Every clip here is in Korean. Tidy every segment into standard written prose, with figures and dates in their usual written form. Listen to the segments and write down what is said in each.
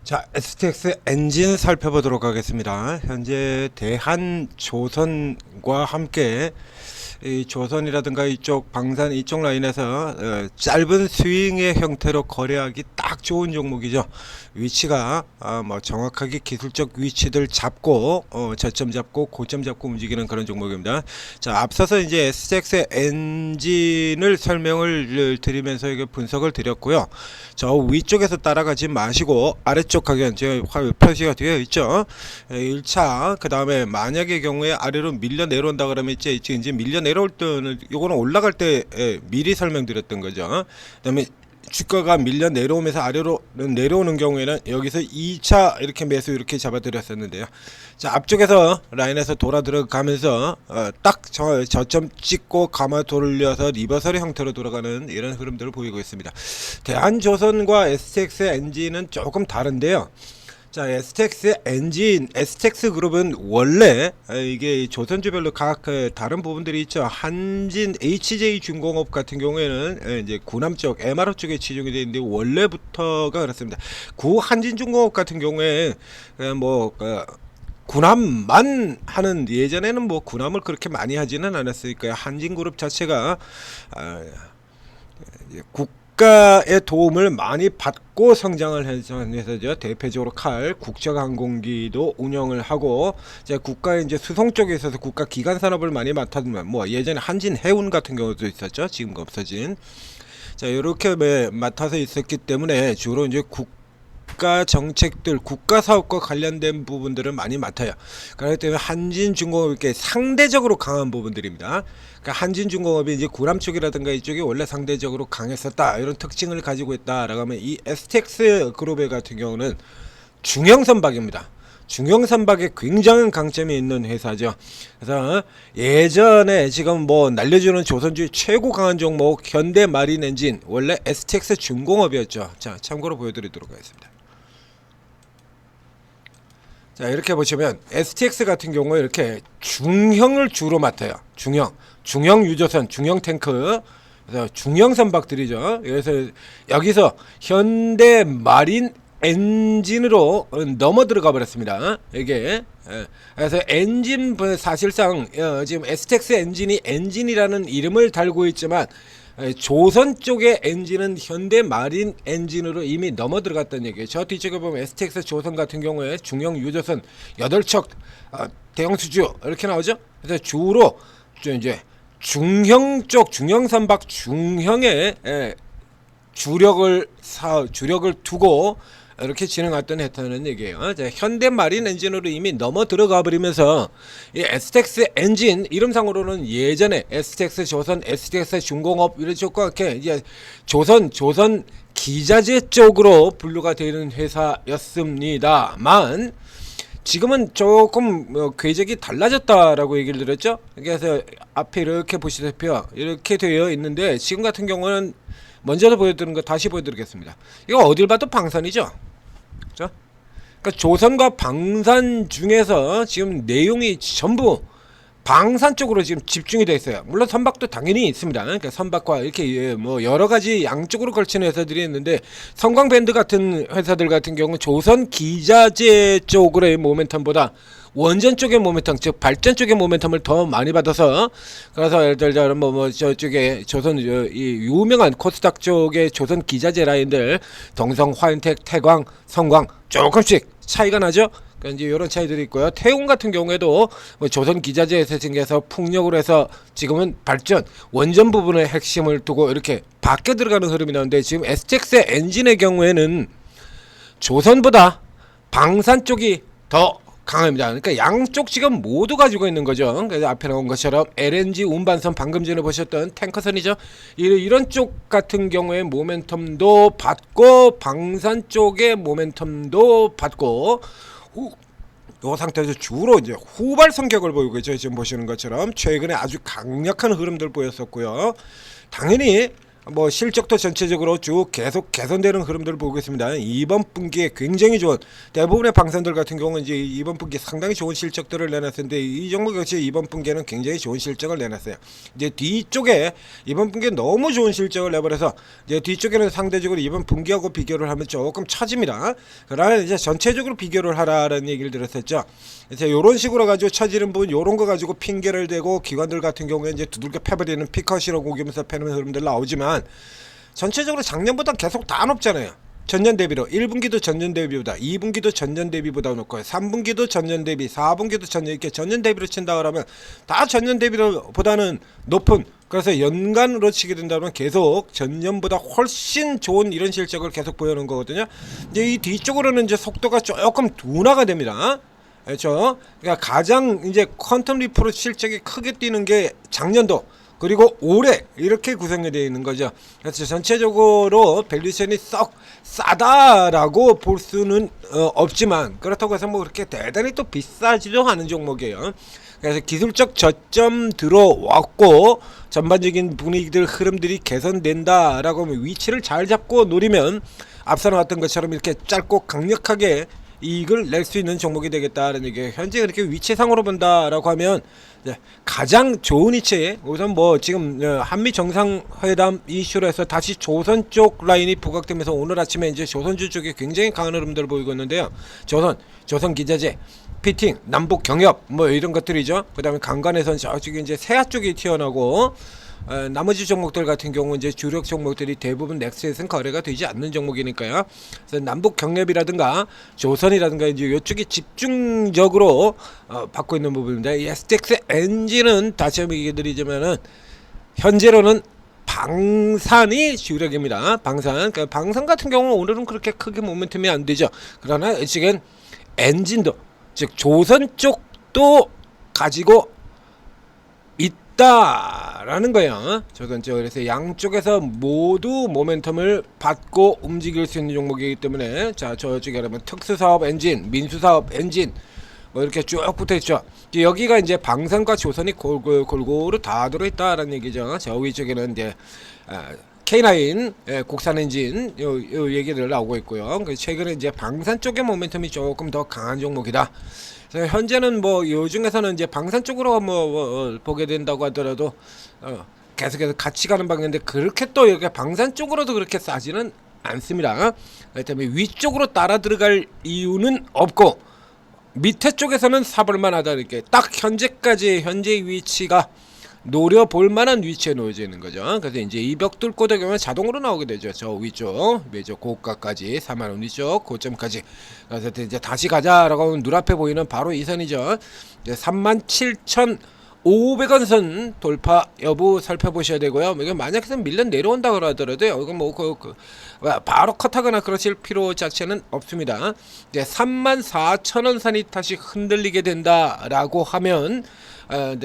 자, STX 엔진 살펴보도록 하겠습니다. 현재 대한조선과 함께 이 조선이라든가 이쪽 방산 이쪽 라인에서 짧은 스윙의 형태로 거래하기 딱 좋은 종목이죠. 위치가 뭐 정확하게 기술적 위치들 잡고 저점 잡고 고점 잡고 움직이는 그런 종목입니다. 자, 앞서서 이제 STX 엔진을 설명을 드리면서 이게 분석을 드렸고요. 저 위쪽에서 따라가지 마시고 아래쪽 가격 이제 표시가 되어 있죠. 1차 그 다음에 만약의 경우에 아래로 밀려 내려온다 그러면 이제 밀려 내려올 때는 요거는 올라갈 때 미리 설명드렸던 거죠. 그다음에 주가가 밀려 내려오면서 아래로 내려오는 경우에는 여기서 2차 이렇게 매수 이렇게 잡아드렸었는데요. 자, 앞쪽에서 라인에서 돌아 들어가면서 딱 저점 찍고 감아 돌려서 리버설 형태로 돌아가는 이런 흐름들을 보이고 있습니다. 대한조선과 STX 엔진은 조금 다른데요. 자, STX 엔진, STX 그룹은 원래 이게 조선주별로 각 다른 부분들이 있죠. 한진, HJ중공업 같은 경우에는 이제 구남 쪽, MRO 쪽에 치중이 되어 있는데 원래부터가 그렇습니다. 구 한진중공업 같은 경우에 뭐 군함만 하는, 예전에는 뭐 군함을 그렇게 많이 하지는 않았으니까요. 한진그룹 자체가 국가의 도움을 많이 받고 성장을 해서죠. 대표적으로 칼 국적항공기도 운영을 하고, 이제 국가의 이제 수송 쪽에 있어서 국가 기관 산업을 많이 맡았지만, 뭐 예전에 한진 해운 같은 경우도 있었죠. 지금 없어진. 자, 이렇게 맡아서 있었기 때문에 주로 이제 국가 정책들, 국가 사업과 관련된 부분들을 많이 맡아요. 그렇기 때문에 한진중공업이 이렇게 상대적으로 강한 부분들입니다. 그러니까 한진중공업이 이제 구남 쪽이라든가 이쪽이 원래 상대적으로 강했었다, 이런 특징을 가지고 있다라고 하면, 이 STX 그룹의 같은 경우는 중형선박입니다. 중형선박에 굉장한 강점이 있는 회사죠. 그래서 예전에 지금 뭐 날려주는 조선주의 최고 강한 종목 현대마린엔진, 원래 STX 중공업이었죠. 자, 참고로 보여드리도록 하겠습니다. 자, 이렇게 보시면 STX 같은 경우에 이렇게 중형을 주로 맡아요. 중형 유조선, 중형 탱크, 그래서 중형 선박들이죠. 그래서 여기서 현대 마린 엔진으로 넘어 들어가 버렸습니다. 이게 그래서 엔진, 사실상 지금 STX 엔진이 엔진이라는 이름을 달고 있지만 조선 쪽의 엔진은 현대 마린 엔진으로 이미 넘어 들어갔다는 얘기예요. 저 뒤쪽에 보면 STX 조선 같은 경우에 중형 유조선 8척 대형 수주 이렇게 나오죠. 그래서 주로 이제 중형 쪽, 중형 선박 중형의 주력을 두고 이렇게 진행했던 했다는 얘기예요. 현대 마린 엔진으로 이미 넘어 들어가 버리면서 이 STX 엔진 이름상으로는 예전에 STX 조선, STX 중공업 이런 쪽과 이렇게 이제 조선 기자재 쪽으로 분류가 되는 회사였습니다만, 지금은 조금 궤적이 달라졌다라고 얘기를 들었죠. 그래서 앞에 이렇게 보시다시피 이렇게 되어 있는데, 지금 같은 경우는 먼저 보여드리는 거 다시 보여드리겠습니다. 이거 어딜 봐도 방산이죠. 그렇죠? 그러니까 조선과 방산 중에서 지금 내용이 전부 방산 쪽으로 지금 집중이 되어 있어요. 물론 선박도 당연히 있습니다. 그러니까 선박과 이렇게 뭐 여러 가지 양쪽으로 걸치는 회사들이 있는데, 성광밴드 같은 회사들 같은 경우 조선 기자재 쪽으로의 모멘텀보다 원전 쪽의 모멘텀, 즉 발전 쪽의 모멘텀을 더 많이 받아서, 그래서 예를 들어 뭐 저쪽에 조선 이 유명한 코스닥 쪽의 조선 기자재 라인들, 동성, 화인텍, 태광, 성광 조금씩 차이가 나죠. 그러니까 이제 이런 차이들이 있고요. 태웅 같은 경우에도 뭐 조선 기자재에서 생겨서 풍력으로 해서 지금은 발전, 원전 부분의 핵심을 두고 이렇게 바뀌어 들어가는 흐름이 나오는데, 지금 STX 엔진의 경우에는 조선보다 방산 쪽이 더 강합니다. 그러니까 양쪽 지금 모두 가지고 있는 거죠. 그래서 앞에 나온 것처럼 LNG 운반선, 방금 전에 보셨던 탱커선이죠. 이런 쪽 같은 경우에 모멘텀도 받고, 방산 쪽의 모멘텀도 받고, 이 상태에서 주로 이제 후발 성격을 보이고 있죠. 지금 보시는 것처럼 최근에 아주 강력한 흐름들 보였었고요. 당연히 뭐 실적도 전체적으로 쭉 계속 개선되는 흐름들을 보고 있습니다. 이번 분기에 굉장히 좋은 대부분의 방산들 같은 경우는 이제 이번 분기에 상당히 좋은 실적들을 내놨는데 이 종목 역시 이번 분기에는 굉장히 좋은 실적을 내놨어요. 이제 뒤쪽에 이번 분기에 너무 좋은 실적을 내버려서 이제 뒤쪽에는 상대적으로 이번 분기하고 비교를 하면 조금 처집니다. 그러나 이제 전체적으로 비교를 하라는 얘기를 들었었죠. 그래서 이런 식으로 가지고 처지는 부분 이런 거 가지고 핑계를 대고 기관들 같은 경우에 이제 두들겨 패버리는 피컷이라고 우기면서 패는 흐름들 나오지만 전체적으로 작년보다 계속 다 높잖아요. 전년 대비로 1분기도 전년 대비보다 2분기도 전년 대비보다 높고요. 3분기도 전년 대비 4분기도 전년 이렇게 전년 대비로 친다 그러면 다 전년 대비보다는 높은 그래서 연간으로 치게 된다면 계속 전년보다 훨씬 좋은 이런 실적을 계속 보여놓은 거거든요. 이제 이 뒤쪽으로는 이제 속도가 조금 둔화가 됩니다. 그렇죠. 그러니까 가장 이제 퀀텀 리프로 실적이 크게 뛰는 게 작년도 그리고 올해 이렇게 구성이 되어 있는 거죠. 그래서 전체적으로 밸류션이 썩 싸다라고 볼 수는 없지만 그렇다고 해서 뭐 그렇게 대단히 또 비싸지도 않은 종목이에요. 그래서 기술적 저점 들어왔고 전반적인 분위기들 흐름들이 개선된다라고 하면 위치를 잘 잡고 노리면 앞서 나왔던 것처럼 이렇게 짧고 강력하게 이익을 낼 수 있는 종목이 되겠다는 얘기예요. 현재 그렇게 위치상으로 본다라고 하면 가장 좋은 위치에 우선 뭐 지금 한미 정상회담 이슈로 해서 다시 조선 쪽 라인이 부각되면서 오늘 아침에 이제 조선주 쪽에 굉장히 강한 흐름들을 보이고 있는데요. 조선 기자재, 피팅, 남북 경협 뭐 이런 것들이죠. 그다음에 강간에선 저쪽에 이제 세아 쪽이 튀어나오고 나머지 종목들 같은 경우는 이제 주력 종목들이 대부분 넥스에서는 거래가 되지 않는 종목이니까요. 그래서 남북 경협이라든가 조선이라든가 이제 이쪽이 집중적으로 받고 있는 부분입니다. 이 STX 엔진은 다시 한번 얘기 드리자면은 현재로는 방산이 주력입니다. 방산. 그러니까 방산 같은 경우는 오늘은 그렇게 크게 모멘텀이 안 되죠. 그러나 지금 엔진도 즉 조선 쪽도 가지고 있다라는 거예요. 그래서 양쪽에서 모두 모멘텀을 받고 움직일 수 있는 종목이기 때문에 자 저쪽에 그러면 특수사업 엔진, 민수사업 엔진 뭐 이렇게 쭉 붙어있죠. 여기가 이제 방산과 조선이 골고루 다 들어있다라는 얘기죠. 저 위쪽에는 이제 K9 국산 엔진 요 얘기들 나오고 있고요. 최근에 이제 방산 쪽의 모멘텀이 조금 더 강한 종목이다. 현재는 뭐 요 중에서는 이제 방산 쪽으로 뭐 보게 된다고 하더라도 계속해서 같이 가는 방향인데 그렇게 또 이렇게 방산 쪽으로도 그렇게 싸지는 않습니다. 그렇기 때문에 위쪽으로 따라 들어갈 이유는 없고 밑에 쪽에서는 사볼만 하다. 이렇게 딱 현재 위치가 노려볼 만한 위치에 놓여져 있는 거죠. 그래서 이제 이 벽 뚫고 들어가면 자동으로 나오게 되죠. 저 위쪽, 고가까지 4만원 위쪽 고점까지. 그래서 이제 다시 가자라고 하면 눈앞에 보이는 바로 이 선이죠. 37,500원 선 돌파 여부 살펴보셔야 되고요. 이게 만약에 밀려 내려온다 그러더라도 이거 뭐 바로 컷하거나 그러실 필요 자체는 없습니다. 이제 34,000원 선이 다시 흔들리게 된다라고 하면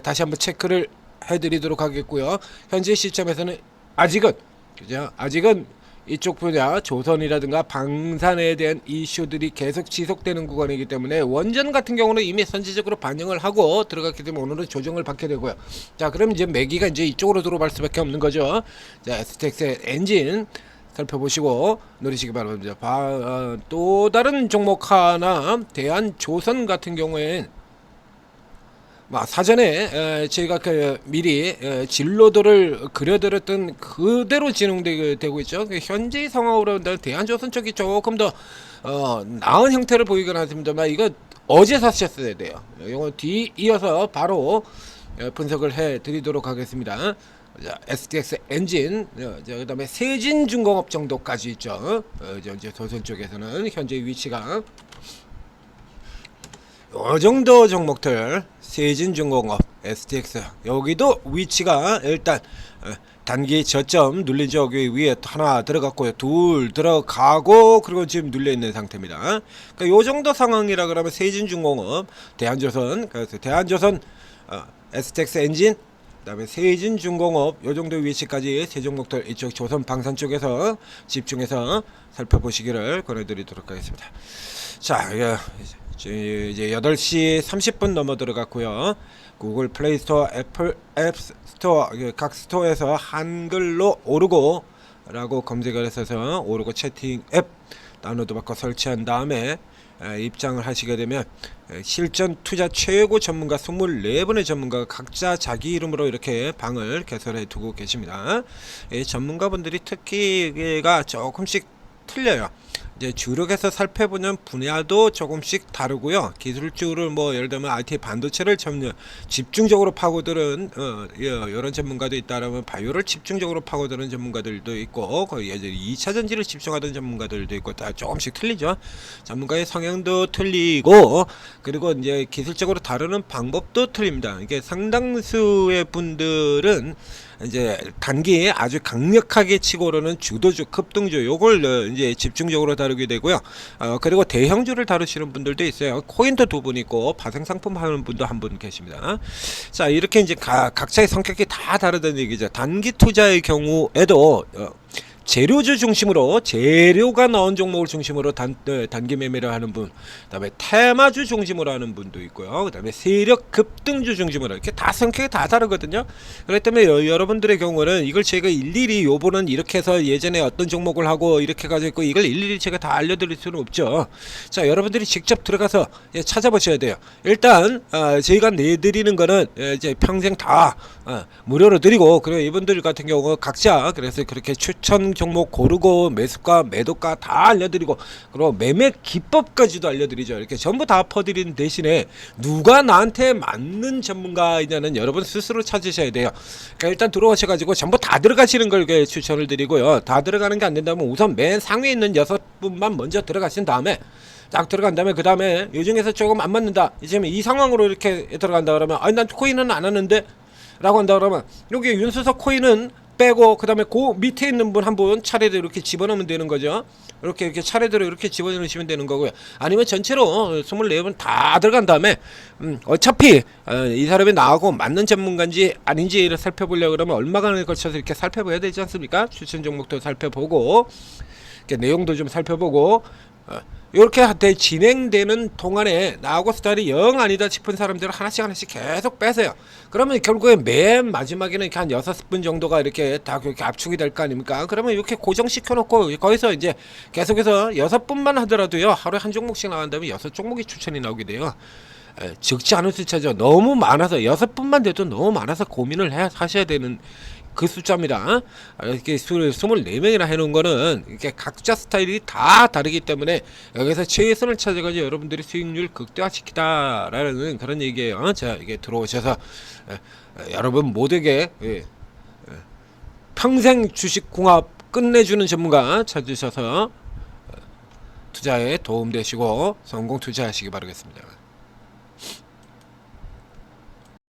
다시 한번 체크를 해드리도록 하겠고요. 현재 시점에서는 아직은 이쪽 분야 조선이라든가 방산에 대한 이슈들이 계속 지속되는 구간이기 때문에 원전 같은 경우는 이미 선제적으로 반영을 하고 들어갔기 때문에 오늘은 조정을 받게 되고요. 자, 그럼 이제 매기가 이제 이쪽으로 들어갈 수밖에 없는 거죠. 자, STX 엔진 살펴보시고 노리시기 바랍니다. 또 다른 종목 하나 대한조선 같은 경우에는 사전에 저희가 미리 진로도를 그려드렸던 그대로 진행되고 있죠. 현재 상황으로 대한조선 쪽이 조금 더 나은 형태를 보이긴 하십니다만 이거 어제 사셨어야 돼요. 이거 뒤 이어서 바로 분석을 해드리도록 하겠습니다. 자, STX 엔진, 그 다음에 세진중공업 정도까지 있죠. 이제 조선 쪽에서는 현재 위치가 요 정도 종목들 세진중공업, STX 여기도 위치가 일단 단기 저점 눌린 저기 위에 하나 들어갔고요, 둘 들어가고 그리고 지금 눌려 있는 상태입니다. 그러니까 요 정도 상황이라 그러면 세진중공업, 대한조선, 그래서 대한조선, STX 엔진, 그다음에 세진중공업 요 정도 위치까지 세 종목들 이쪽 조선 방산 쪽에서 집중해서 살펴보시기를 권해드리도록 하겠습니다. 자, 이제 8시 30분 넘어 들어갔고요. 구글 플레이 스토어, 애플 앱 스토어 각 스토어에서 한글로 오르고 라고 검색을 해서 오르고 채팅 앱 다운로드 받고 설치한 다음에 입장을 하시게 되면 실전 투자 최고 전문가 24분의 전문가가 각자 자기 이름으로 이렇게 방을 개설해 두고 계십니다. 전문가분들이 특기가 조금씩 틀려요. 이제 주력에서 살펴보는 분야도 조금씩 다르고요. 기술주를 뭐 예를 들면 IT 반도체를 집중적으로 파고드는 이런 전문가도 있다라면 바이오를 집중적으로 파고드는 전문가들도 있고 예전 2차 전지를 집중하던 전문가들도 있고 다 조금씩 틀리죠. 전문가의 성향도 틀리고 그리고 이제 기술적으로 다루는 방법도 틀립니다. 이게 상당수의 분들은 이제 단기에 아주 강력하게 치고 오르는 주도주, 급등주 요걸 이제 집중적으로 다루게 되고요. 그리고 대형주를 다루시는 분들도 있어요. 코인도 두 분 있고 파생상품 하는 분도 한 분 계십니다. 자, 이렇게 이제 각자의 성격이 다 다르다는 얘기죠. 단기 투자의 경우에도 재료주 중심으로 재료가 나온 종목을 중심으로 단기 매매를 하는 분, 그다음에 테마주 중심으로 하는 분도 있고요. 그다음에 세력 급등주 중심으로 이렇게 다 성격이 다 다르거든요. 그렇기 때문에 여러분들의 경우는 이걸 제가 일일이 요번은 이렇게 해서 예전에 어떤 종목을 하고 이렇게 가지고 있고 이걸 일일이 제가 다 알려드릴 수는 없죠. 자, 여러분들이 직접 들어가서 찾아보셔야 돼요. 일단 저희가 내드리는 거는 이제 평생 다 무료로 드리고 그리고 이분들 같은 경우 각자 그래서 그렇게 추천 종목 고르고 매수가 매도가 다 알려드리고 그리고 매매 기법까지도 알려드리죠. 이렇게 전부 다 퍼드리는 대신에 누가 나한테 맞는 전문가이냐는 여러분 스스로 찾으셔야 돼요. 그러니까 일단 들어오셔가지고 전부 다 들어가시는 걸 추천을 드리고요. 다 들어가는 게 안 된다면 우선 맨 상위에 있는 6분만 먼저 들어가신 다음에 딱 들어간 다음에 그 다음에 이 중에서 조금 안 맞는다 지금 이 상황으로 이렇게 들어간다 그러면 아니 난 코인은 안 하는데 라고 한다 그러면 여기 윤수석 코인은 빼고 그 다음에 그 밑에 있는 분 한 분 차례대로 이렇게 집어넣으면 되는 거죠. 이렇게 차례대로 이렇게 집어넣으시면 되는 거고요. 아니면 전체로 24분 다 들어간 다음에 어차피 이 사람이 나하고 맞는 전문가인지 아닌지를 살펴보려고 그러면 얼마간에 걸쳐서 이렇게 살펴봐야 되지 않습니까? 추천 종목도 살펴보고 이렇게 내용도 좀 살펴보고 이렇게 진행되는 동안에 나하고 스타일이 영 아니다 싶은 사람들은 하나씩 계속 빼세요. 그러면 결국에 맨 마지막에는 이렇게 한 6분 정도가 이렇게 다 그렇게 압축이 될 거 아닙니까? 그러면 이렇게 고정시켜 놓고 거기서 이제 계속해서 6분만 하더라도요. 하루에 한 종목씩 나간다면 6종목이 추천이 나오게 돼요. 적지 않은 숫자죠. 너무 많아서 6분만 돼도 너무 많아서 고민을 하셔야 되는 그 숫자입니다. 이렇게 24명이나 해놓은 거는 이렇게 각자 스타일이 다 다르기 때문에 여기서 최선을 찾아가지고 여러분들이 수익률 극대화시키다라는 그런 얘기예요. 자, 이게 들어오셔서 여러분 모두에게 평생 주식공학 끝내주는 전문가 찾으셔서 투자에 도움되시고 성공 투자하시기 바라겠습니다.